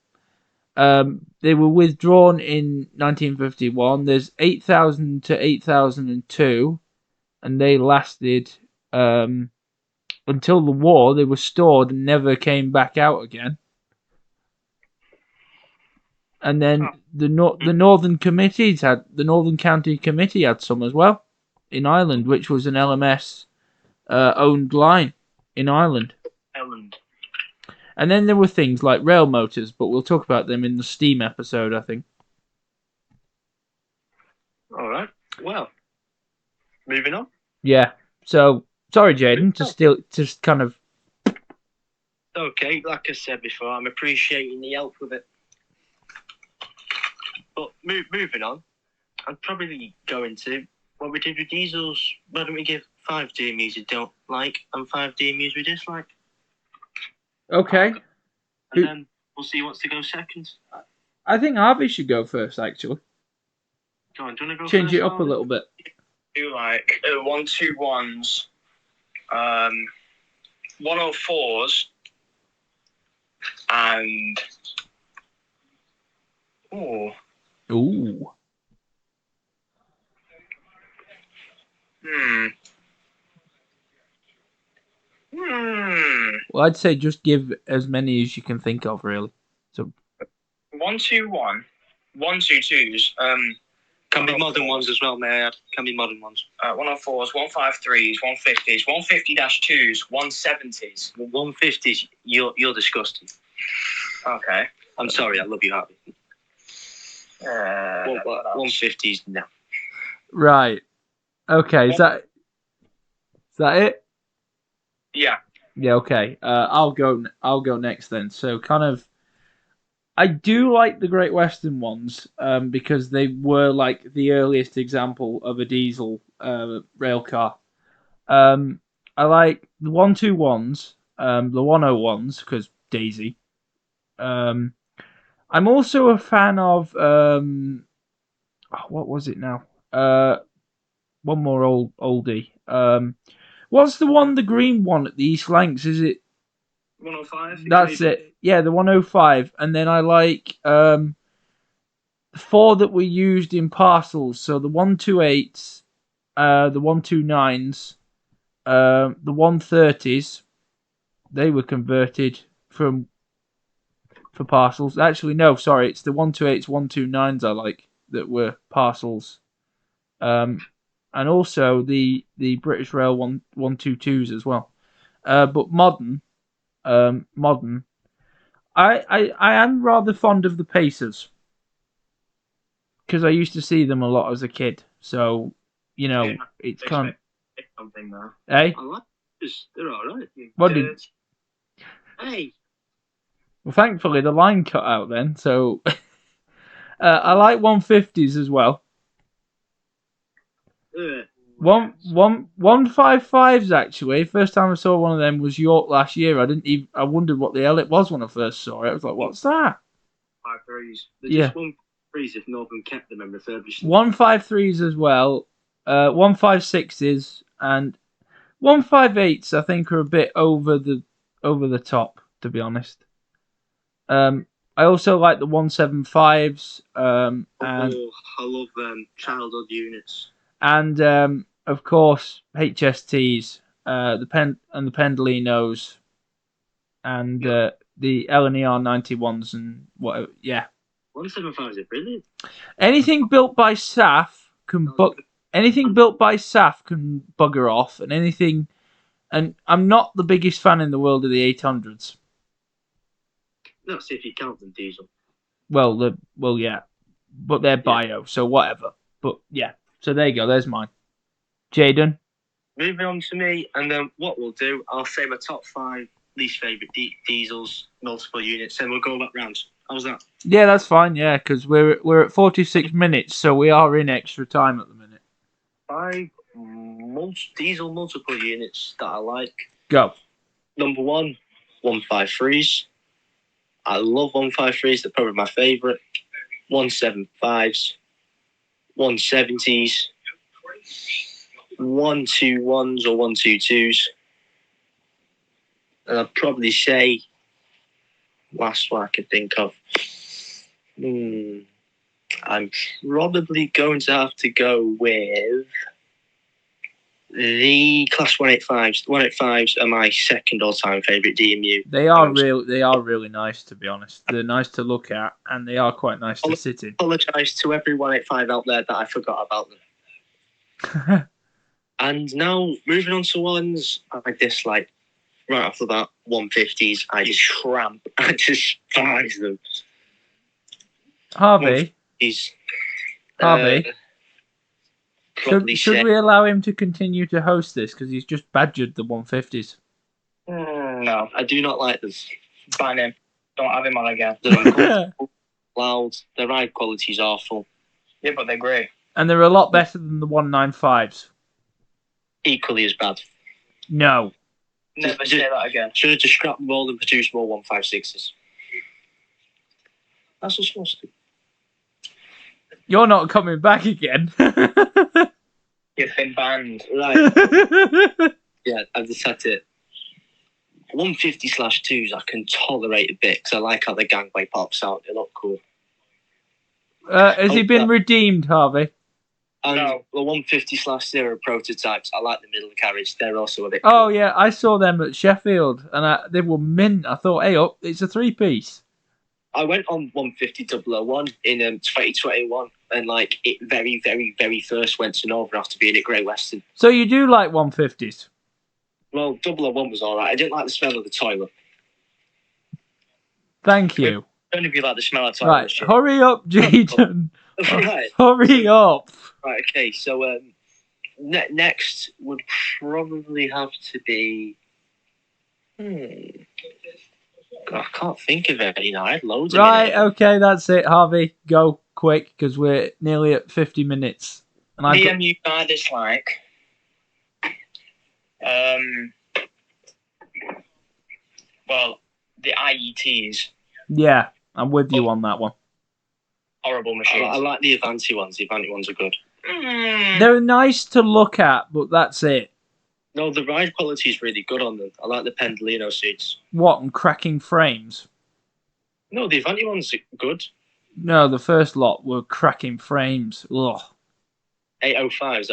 They were withdrawn in 1951. There's 8000 to 8002, and they lasted until the war. They were stored and never came back out again. And then the Northern County Committee had some as well in Ireland, which was an LMS owned line in Ireland. And then there were things like rail motors, but we'll talk about them in the Steam episode, I think. All right. Well, moving on. Yeah. So sorry, Jaden, to kind of. Okay, like I said before, I'm appreciating the help with it. But moving on, I'd probably go into what we did with diesels. Why don't we give 5 DMUs we don't like and 5 DMUs we dislike? Okay. And then we'll see who wants to go second. I think Harvey should go first, actually. Go on, do you want to go Change first, it up a Harvey? little bit. Do like 121s, 104s, and Ooh. Well, I'd say just give as many as you can think of, really. So 121, 122s, Can be modern ones as well, may I add? Can be modern ones. 104s, 153s, 150s, 150-2s, 170s. 150s, you're disgusting. Okay. I'm sorry, I love you, Harvey. 150s, no. right. Okay. Is that it? Yeah. Yeah. Okay. I'll go next then. So kind of. I do like the Great Western ones because they were like the earliest example of a diesel rail car. I like the 121s, the 101s because Daisy. I'm also a fan of what was it now? One more oldie. What's the green one at the East Lancs? Is it 105? That's it. Yeah, the 105. And then I like 4 that were used in parcels. So the 128s, the 129s, the 130s. They were converted for parcels. Actually, no, sorry. It's the 128s, 129s I like that were parcels. and also the British Rail 122s as well. But modern, I am rather fond of the Pacers because I used to see them a lot as a kid. So it's kind of something now. hey. I like this. They're all right. What did? Hey. Well, thankfully the line cut out then. So I like 150s as well. 155s actually. First time I saw one of them was York last year. I wondered what the hell it was when I first saw it. I was like, "What's that?" 153s. They're Yeah. just 153s if Northern kept them and refurbished them. 153s as well. 156s and 158s. I think are a bit over the top, to be honest. I also like the 175s. And I love childhood units. And of course HSTs, the Pendolinos, and the LNER 91s and whatever. Yeah. 175s are brilliant. Anything built by SAF can bugger off, and anything. And I'm not the biggest fan in the world of the 800s. That's if you count them diesel. Well, yeah, but they're bio, so whatever. But yeah, so there you go. There's mine. Jaden. Moving on to me, and then what we'll do, I'll say my top 5 least favourite diesels, multiple units, and we'll go back round. How's that? Yeah, that's fine. Yeah, because we're at 46 minutes, so we are in extra time at the minute. 5 diesel multiple units that I like. Go. Number 1, 153s. I love 153s. They're probably my favourite. 175s, 170s, 121s or 122s. And I'd probably say, last one I can think of. I'm probably going to have to go with the Class 185s. The 185s are my second all-time favourite DMU. They are really nice, to be honest. They're nice to look at, and they are quite nice to sit in. I apologise to every 185 out there that I forgot about them. And now, moving on to ones I dislike. Right off the bat, 150s. I despise them. Harvey? Harvey? Should we allow him to continue to host this? Because he's just badgered the 150s. No, I do not like them. ban him. Don't have him on again. They're uncomfortable, loud. Their ride quality is awful. Yeah, but they're great. And they're a lot better than the 195s. Equally as bad. No. Never say that again. Should have just scrapped them all and produced more 156s. That's what's supposed to do. You're not coming back again. You've been banned. Right. Yeah, I've just had to. 150/2s I can tolerate a bit because I like how the gangway pops out. They look cool. Has he been redeemed, Harvey? And No. the 150/0 prototypes, I like the middle carriage. They're also a bit Oh, cool. yeah, I saw them at Sheffield, and they were mint. I thought, hey, up, it's a 3-piece. I went on 150/001 in 2021, and it very, very, very first went to Northern after being at Great Western. So you do like 150s? Well, 001 was alright. I didn't like the smell of the toilet. Thank you. Only if you like the smell of toilet. Right, hurry up, Jaden. Right. Hurry up. Right, okay, so next would probably have to be... God, I can't think of any now. I had loads of Right, okay, that's it, Harvey. Go quick, because we're nearly at 50 minutes. And DMU I dislike. Well, the IETs. Yeah, I'm with you on that one. Horrible machines. I like the Avanti ones. The Avanti ones are good. They're nice to look at, but that's it. No, the ride quality is really good on them. I like the Pendolino seats. What, and cracking frames? No, the Avanti ones are good. No, the first lot were cracking frames. Ugh. 805s,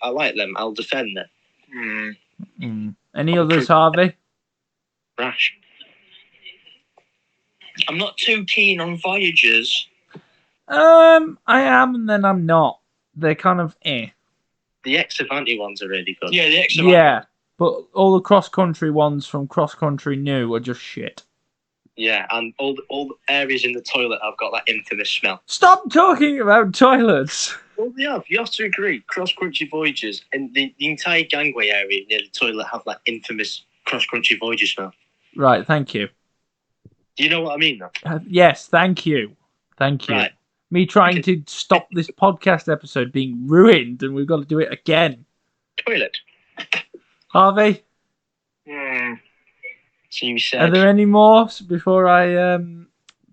I like them. I'll defend them. Any others, Harvey? Rash. I'm not too keen on Voyagers. I am, and then I'm not. They're kind of eh. The Ex-Avanti ones are really good. Yeah, the extra. Yeah, but all the cross-country ones from Cross Country New are just shit. Yeah, and all the areas in the toilet have got that infamous smell. Stop talking about toilets! Well, yeah, you have to agree. Cross-country voyages and the entire gangway area near the toilet have that infamous cross-country voyager smell. Right, thank you. Do you know what I mean, though? Yes, thank you. Thank you. Right. Me trying to stop this podcast episode being ruined, and we've got to do it again. Toilet. Harvey, So you said... are there any more before I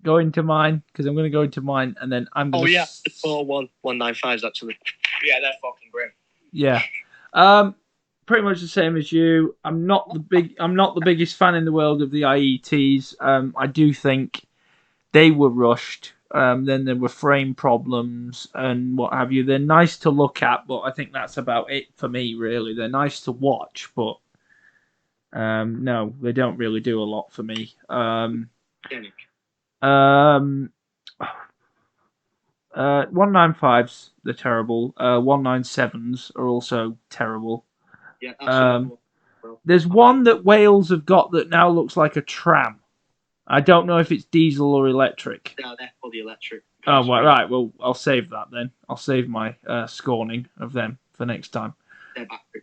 go into mine? Because I'm going to go into mine, and then I'm going to... Oh, yeah, the 41195s, actually. Yeah, they're fucking grim. Yeah. Pretty much the same as you. I'm not the biggest fan in the world of the IETs. I do think they were rushed. Then there were frame problems and what have you. They're nice to look at, but I think that's about it for me, really. They're nice to watch, but no, they don't really do a lot for me. 195s, they're terrible. 197s are also terrible. Yeah, that's There's one that Wales have got that now looks like a tram. I don't know if it's diesel or electric. No, they're fully electric. Oh, right. Well, I'll save that then. I'll save my scorning of them for next time. They're battery.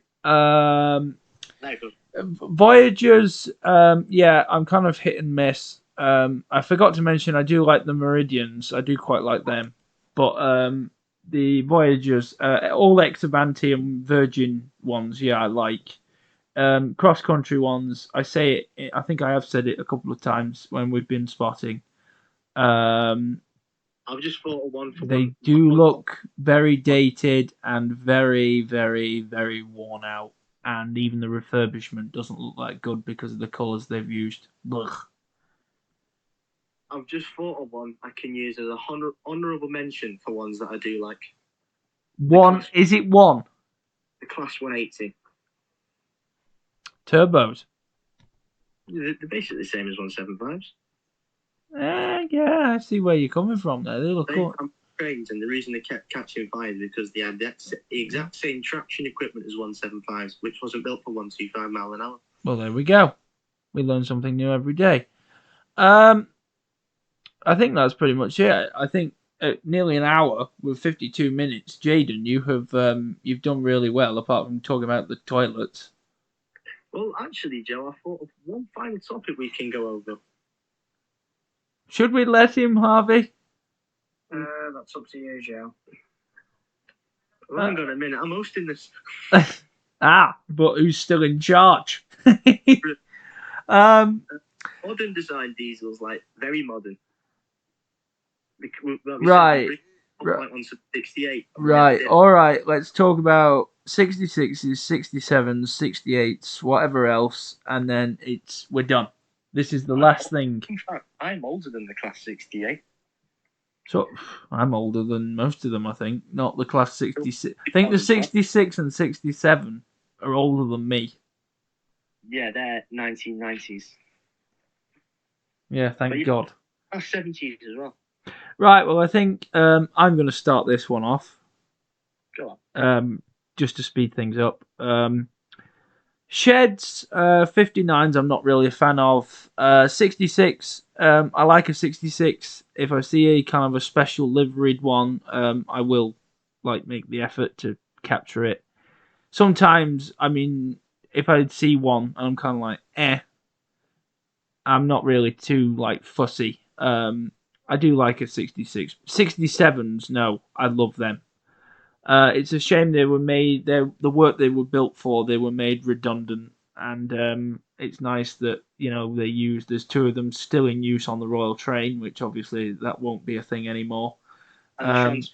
They're good. Voyagers, yeah, I'm kind of hit and miss. I forgot to mention I do like the Meridians. I do quite like them. But the Voyagers, all Ex-Avanti and Virgin ones, yeah, I like. Cross-country ones, I say it, I think I have said it a couple of times when we've been spotting. I've just thought of one for They one. do look very dated and very, very, very worn out. And even the refurbishment doesn't look that good because of the colours they've used. Ugh. I've just thought of one I can use as a honourable mention for ones that I do like. One, is it one? The Class 180. Turbos. They're basically the same as 175s. Yeah, I see where you're coming from there. They look cool. Trains, and the reason they kept catching fire is because they had the exact same traction equipment as 175s, which wasn't built for 125 mile an hour. Well, there we go. We learn something new every day. I think that's pretty much it. I think at nearly an hour with 52 minutes, Jaden, you've done really well. Apart from talking about the toilets. Well, actually, Joe, I thought of one final topic we can go over. Should we let him, Harvey? That's up to you, Joe. Well, hang on a minute, I'm hosting this. But who's still in charge? Modern design diesels, like very modern. Right. Like on 68. Right. All right. Let's talk about 66s, 67s, 68s, whatever else, and then we're done. This is the last thing. In fact, I'm older than the Class 68. So I'm older than most of them, I think. Not the Class 66. I think the 66 and 67 are older than me. Yeah, they're 1990s. Yeah, thank God. Class 70s as well. Right, well, I think I'm going to start this one off. Go on. Just to speed things up. Sheds, 59s, I'm not really a fan of. 66, I like a 66. If I see a kind of a special liveried one, I will make the effort to capture it. Sometimes, I mean, if I see one and I'm kind of like, I'm not really too fussy. I do like a 66. 67s, no, I love them. It's a shame they were made. The work they were built for, they were made redundant, and it's nice that they used. There's two of them still in use on the Royal Train, which obviously that won't be a thing anymore. And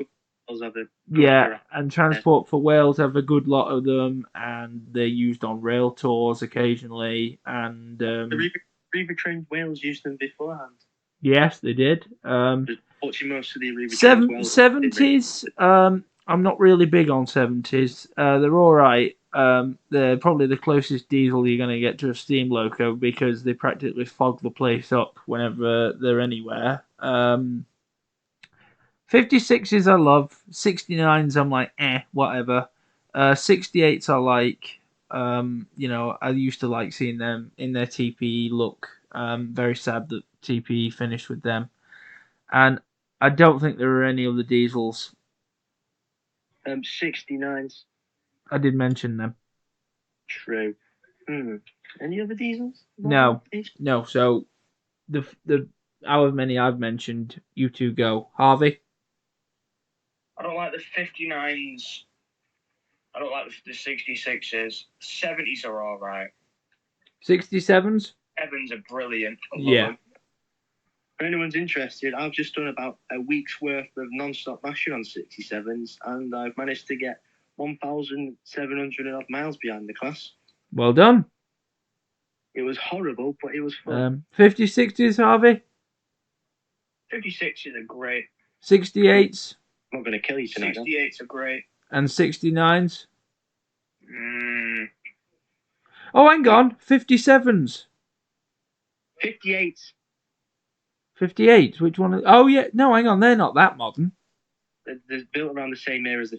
Transport for Wales have a good lot of them, and they're used on rail tours occasionally. And the Reaver Train Wales used them beforehand. Yes, they did. Watching most of the Reaver Train Wales 70s. I'm not really big on 70s. They're all right. They're probably the closest diesel you're going to get to a steam loco because they practically fog the place up whenever they're anywhere. 56s I love. 69s I'm like, whatever. 68s I like. I used to like seeing them in their TPE look. Very sad that TPE finished with them. And I don't think there are any other diesels. 69s. I did mention them. True. Any other diesels? No. So the however many I've mentioned, you two go. Harvey? I don't like the 59s. I don't like the 66s. 70s are all right. 67s? 7s are brilliant. I love Yeah. them. If anyone's interested, I've just done about a week's worth of non-stop mashing on 67s, and I've managed to get 1,700 odd miles behind the class. Well done. It was horrible, but it was fun. 50-60s, Harvey? 56s are great. 68s? I'm not going to kill you tonight. 68s are great. And 69s? Mm. Oh, hang on. 57s. 58s. 58s? Which one? Oh, yeah. No, hang on. They're not that modern. They're built around the same era as the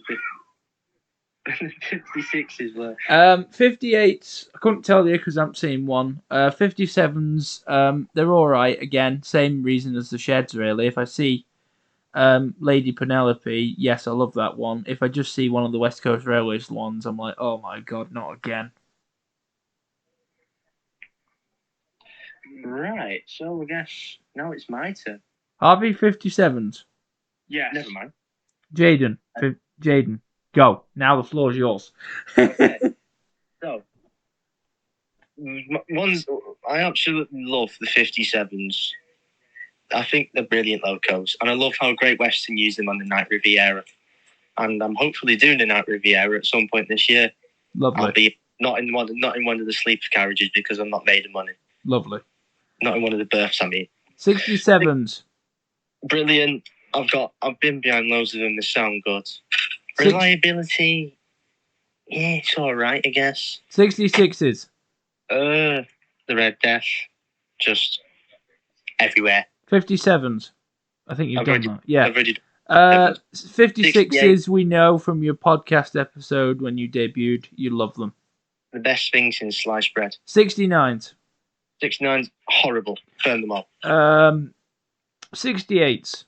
56s were. 58s, I couldn't tell you because I'm seeing one. 57s, they're all right. Again, same reason as the sheds, really. If I see Lady Penelope, yes, I love that one. If I just see one of the West Coast Railways ones, I'm like, oh my god, not again. Right, so I guess now it's my turn. Harvey, 57s. Yeah, Never mind. Jaden, Jaden, go. Now the floor's yours. Okay. So, ones I absolutely love the 57s. I think they're brilliant locos, and I love how Great Western use them on the Night Riviera. And I'm hopefully doing the Night Riviera at some point this year. Lovely. I'll be not in one of the sleeper carriages because I'm not made of money. Lovely. Not in one of the berths, I mean. 67s. Brilliant. I've been behind loads of them. They sound good. Reliability, yeah, it's all right, I guess. 66s. The Red Death, just everywhere. 57s. I think you've done that. Yeah. I've already 56s, we know from your podcast episode when you debuted, you love them. The best thing since sliced bread. 69s. 69's horrible. Burn them all. 68s.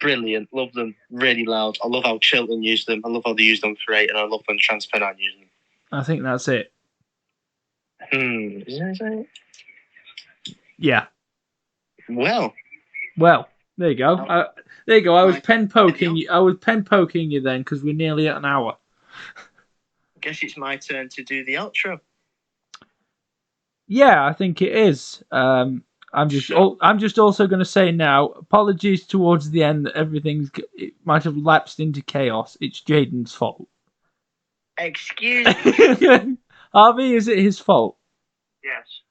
Brilliant. Love them. Really loud. I love how Chilton used them. I love how they used them for 8, and I love when Transpennine used them. I think that's it. Is that it? Yeah. Well, there you go. There you go. I was pen poking you. I was pen poking you then because we're nearly at an hour. I guess it's my turn to do the outro. Yeah, I think it is. I'm just also going to say now. Apologies towards the end that it might have lapsed into chaos. It's Jaden's fault. Excuse me. Harvey, is it his fault? Yes.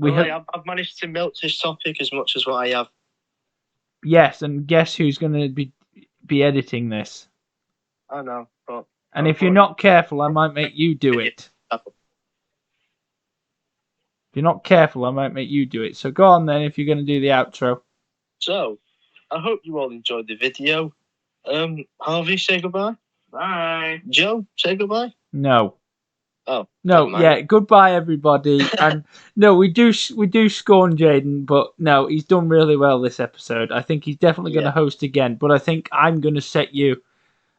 I've managed to milk this topic as much as what I have. Yes, and guess who's going to be editing this? I know, but... And if you're not careful, I might make you do it. If you're not careful, I might make you do it. So go on then if you're going to do the outro. So, I hope you all enjoyed the video. Harvey, say goodbye. Bye. Joe, say goodbye. No. Oh. No, yeah, goodbye everybody. And no, we do scorn Jaden, but no, he's done really well this episode. I think he's definitely going to host again, but I think I'm going to set you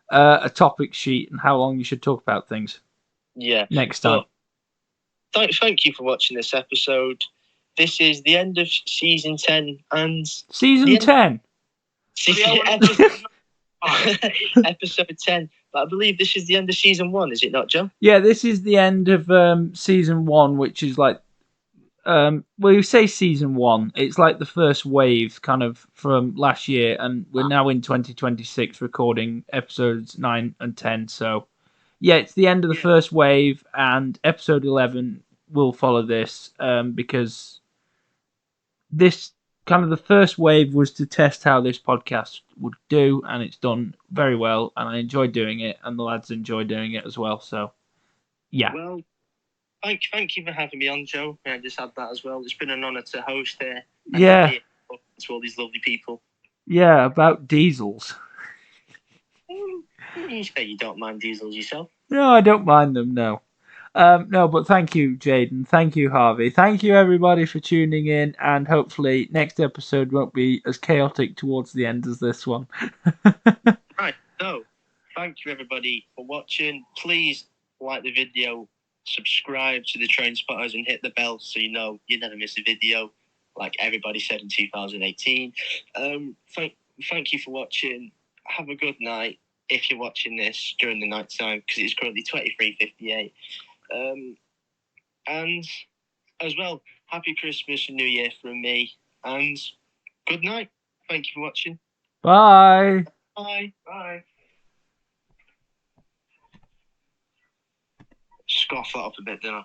a topic sheet and how long you should talk about things. Yeah. Next time. Thank you for watching this episode. This is the end of season 10 and... Season 10? Episode 10. But I believe this is the end of season 1, is it not, Joe? Yeah, this is the end of season 1, which is like... you say season 1. It's like the first wave kind of from last year, and we're now in 2026 recording episodes 9 and 10, so... Yeah, it's the end of the first wave, and episode 11 will follow this, because this kind of the first wave was to test how this podcast would do, and it's done very well, and I enjoy doing it, and the lads enjoy doing it as well, so yeah. Well, thank you for having me on, Joe. I just had that as well. It's been an honour to host here. Yeah. To all these lovely people. Yeah, about diesels. You say you don't mind diesels yourself. No, I don't mind them, no. No, but thank you, Jaden. Thank you, Harvey. Thank you, everybody, for tuning in, and hopefully next episode won't be as chaotic towards the end as this one. Right, so thank you, everybody, for watching. Please like the video, subscribe to the Train Spotters, and hit the bell so you know you never miss a video, like everybody said in 2018. Thank you for watching. Have a good night if you're watching this during the night time, because it's currently 23:58. And as well, happy Christmas and New Year from me, and good night. Thank you for watching. Bye. Bye. Bye. Scoff that up a bit, didn't I?